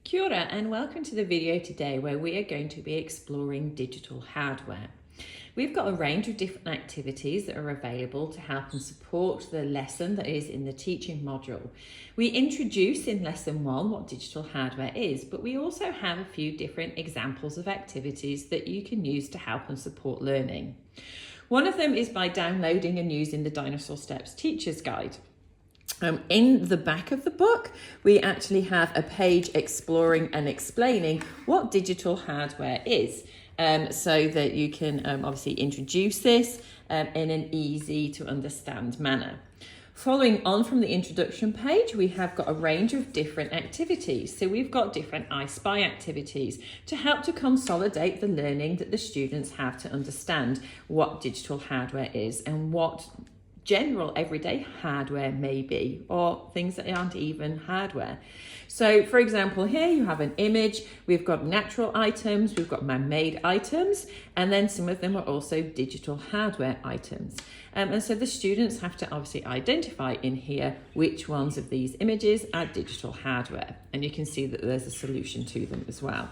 Kia ora and welcome to the video today where we are going to be exploring digital hardware. We've got a range of different activities that are available to help and support the lesson that is in the teaching module. We introduce in lesson 1 what digital hardware is, but we also have a few different examples of activities that you can use to help and support learning. One of them is by downloading and using the Dinosaur Steps Teacher's Guide. In the back of the book, we actually have a page exploring and explaining what digital hardware is, so that you can obviously introduce this in an easy to understand manner. Following on from the introduction page, we have got a range of different activities. So we've got different I Spy activities to help to consolidate the learning that the students have to understand what digital hardware is and what general everyday hardware may be, or things that aren't even hardware. So for example, here you have an image, we've got natural items, we've got man-made items, and then some of them are also digital hardware items. And so the students have to obviously identify in here which ones of these images are digital hardware. And you can see that there's a solution to them as well.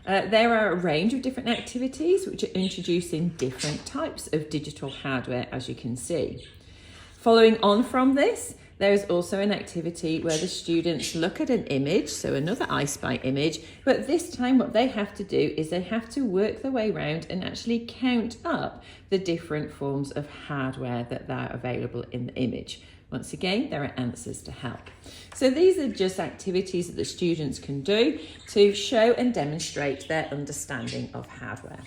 There are a range of different activities which are introducing different types of digital hardware, as you can see. Following on from this, there is also an activity where the students look at an image, so another I Spy image, but this time what they have to do is they have to work their way around and actually count up the different forms of hardware that are available in the image. Once again, there are answers to help. So these are just activities that the students can do to show and demonstrate their understanding of hardware.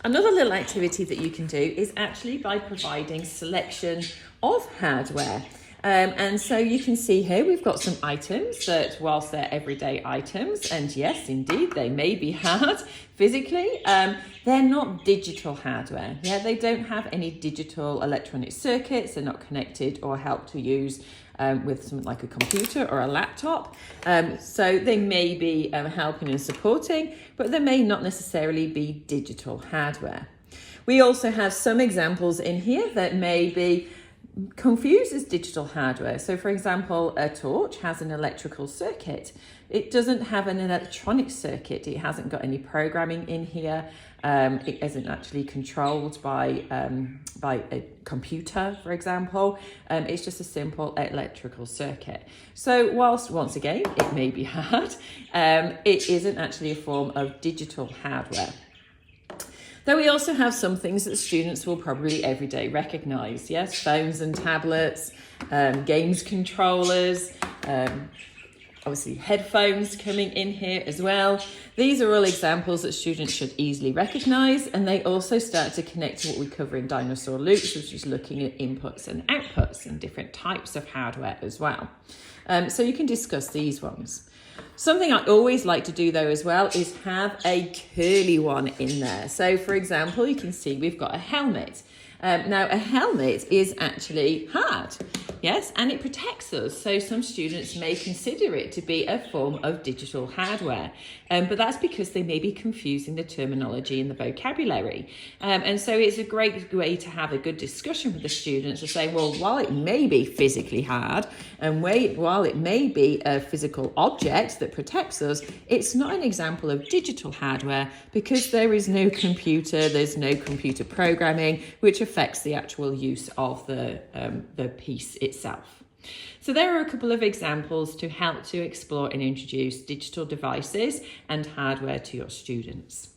Another little activity that you can do is actually by providing selection of hardware. And so you can see here we've got some items that, whilst they're everyday items, and yes, indeed, they may be hard physically, they're not digital hardware. Yeah, they don't have any digital electronic circuits. They're not connected or help to use with something like a computer or a laptop. So they may be helping and supporting, but they may not necessarily be digital hardware. We also have some examples in here that may be confused as digital hardware. So for example, a torch has an electrical circuit. It doesn't have an electronic circuit. It hasn't got any programming in here. It isn't actually controlled by a computer, for example. It's just a simple electrical circuit. So whilst, once again, it may be hard, it isn't actually a form of digital hardware. Though we also have some things that students will probably every day recognise. Yes, phones and tablets, games controllers, obviously headphones coming in here as well. These are all examples that students should easily recognise, and they also start to connect to what we cover in Dinosaur Loops, which is looking at inputs and outputs and different types of hardware as well. So you can discuss these ones. Something I always like to do though as well is have a curly one in there. So for example, you can see we've got a helmet. Now a helmet is actually hard, yes, and it protects us. So some students may consider it to be a form of digital hardware, but that's because they may be confusing the terminology and the vocabulary. And so it's a great way to have a good discussion with the students to say, well, while it may be physically hard and while it may be a physical object that protects us, it's not an example of digital hardware because there is no computer, there's no computer programming, which affects the actual use of the piece itself. So there are a couple of examples to help to explore and introduce digital devices and hardware to your students.